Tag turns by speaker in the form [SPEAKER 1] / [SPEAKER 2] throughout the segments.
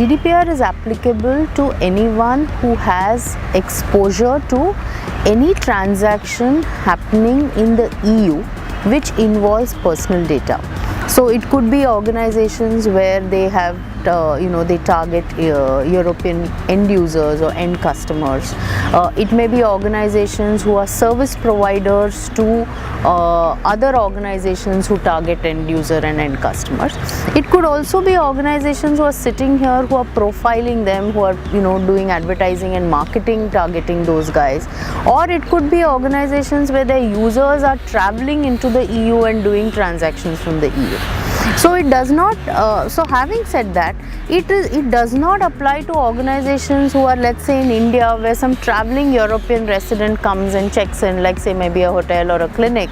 [SPEAKER 1] GDPR is applicable to anyone who has exposure to any transaction happening in the EU which involves personal data. So it could be organizations where they have they target European end users or end customers. It may be organizations who are service providers to other organizations who target end user and end customers. It could also be organizations who are sitting here, who are profiling them, who are doing advertising and marketing targeting those guys. Or it could be organizations where their users are traveling into the EU and doing transactions from the EU. So it does not, so having said that, it does not apply to organizations who are, let's say, in India, where some traveling European resident comes and checks in, like say maybe a hotel or a clinic.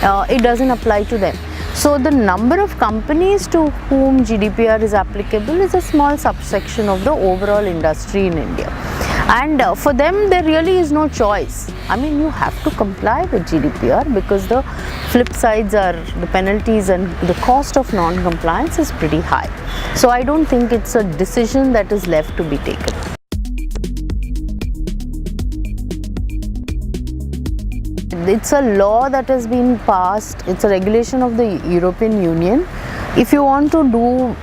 [SPEAKER 1] It doesn't apply to them. So the number of companies to whom GDPR is applicable is a small subsection of the overall industry in India. And for them, there really is no choice. I mean, you have to comply with GDPR because the flip sides are the penalties and the cost of non-compliance is pretty high. So I don't think it's a decision that is left to be taken. It's a law that has been passed. It's a regulation of the European Union. If you want to do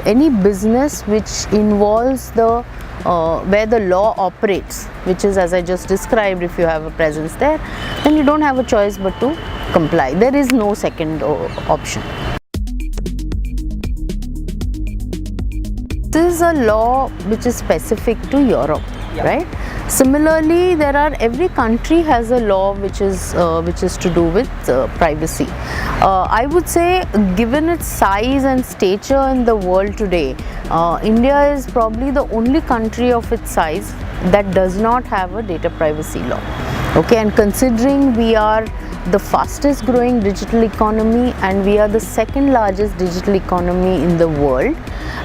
[SPEAKER 1] any business which involves the where the law operates, which is as I just described, if you have a presence there, then you don't have a choice but to comply. There is no second option. This is a law which is specific to Europe, right? Similarly, every country has a law which is to do with privacy. I would say, given its size and stature in the world today, India is probably the only country of its size that does not have a data privacy law. Okay, and considering we are the fastest growing digital economy and we are the second largest digital economy in the world,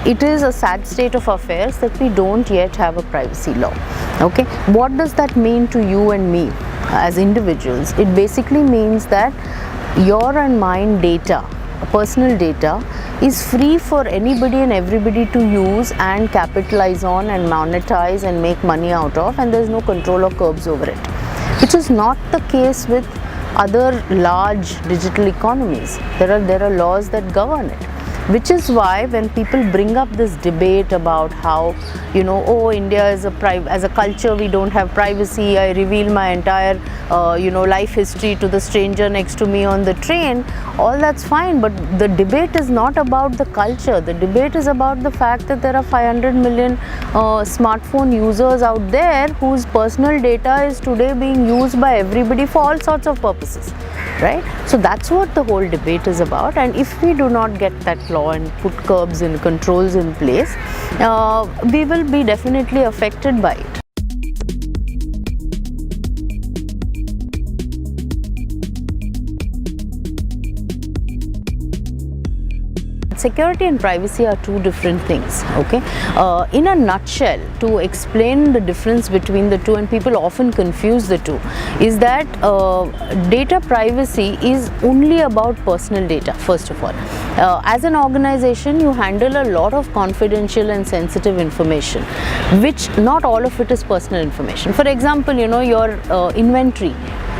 [SPEAKER 1] it is a sad state of affairs that we don't yet have a privacy law. Okay, what does that mean to you and me as individuals? It basically means that your and mine data, personal data, is free for anybody and everybody to use and capitalize on and monetize and make money out of, and there is no control or curbs over it, which is not the case with other large digital economies. There are laws that govern it, which is why when people bring up this debate about how oh, India is as a culture we don't have privacy, I reveal my entire life history to the stranger next to me on the train, all that's fine, but the debate is not about the culture. The debate is about the fact that there are 500 million smartphone users out there whose personal data is today being used by everybody for all sorts of purposes, right? So that's what the whole debate is about, and if we do not get that law and put curbs and controls in place, we will be definitely affected by it. Security and privacy are two different things, okay? In a nutshell, to explain the difference between the two, and people often confuse the two, is that data privacy is only about personal data, first of all. As an organization, you handle a lot of confidential and sensitive information, which not all of it is personal information. For example, your inventory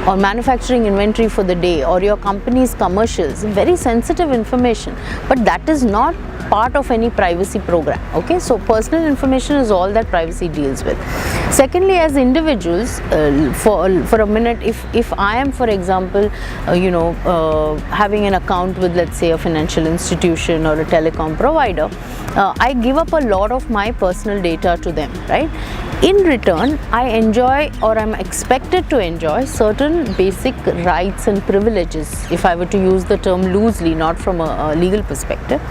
[SPEAKER 1] or manufacturing inventory for the day, or your company's commercials, very sensitive information, but that is not part of any privacy program, okay? So personal information is all that privacy deals with. Secondly, as individuals, for a minute, if I am, for example, having an account with, let's say, a financial institution or a telecom provider, I give up a lot of my personal data to them, right? In return, I enjoy, or I'm expected to enjoy, certain basic rights and privileges, if I were to use the term loosely, not from a legal perspective.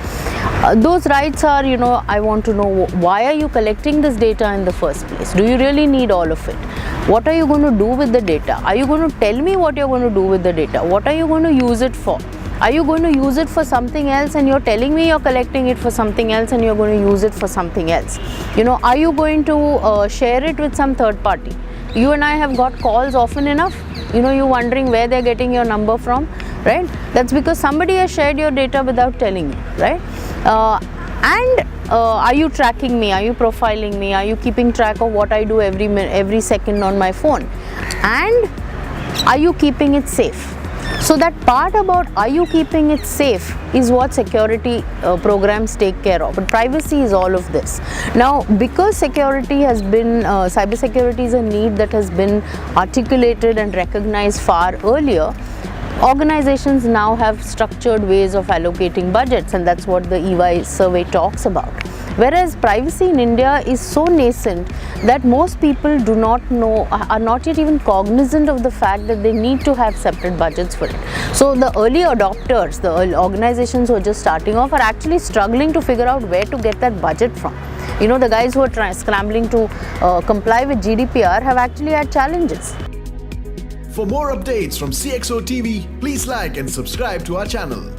[SPEAKER 1] Those rights are, I want to know, why are you collecting this data in the first place? Do you really need all of it? What are you going to do with the data? Are you going to tell me what you're going to do with the data? What are you going to use it for? Are you going to use it for something else and you're telling me you're collecting it for something else and you're going to use it for something else? Are you going to share it with some third party? You and I have got calls often enough. You're wondering where they're getting your number from, right? That's because somebody has shared your data without telling you, right? And are you tracking me, are you profiling me, are you keeping track of what I do every second on my phone, and are you keeping it safe? So that part about are you keeping it safe is what security programs take care of, but privacy is all of this. Now, because security has been, cybersecurity is a need that has been articulated and recognized far earlier, organizations now have structured ways of allocating budgets, and that's what the EY survey talks about. Whereas privacy in India is so nascent that most people do not know, are not yet even cognizant of the fact that they need to have separate budgets for it. So the early adopters, the early organizations who are just starting off, are actually struggling to figure out where to get that budget from. You know, the guys who are scrambling to comply with GDPR have actually had challenges.
[SPEAKER 2] For more updates from CXO TV, please like and subscribe to our channel.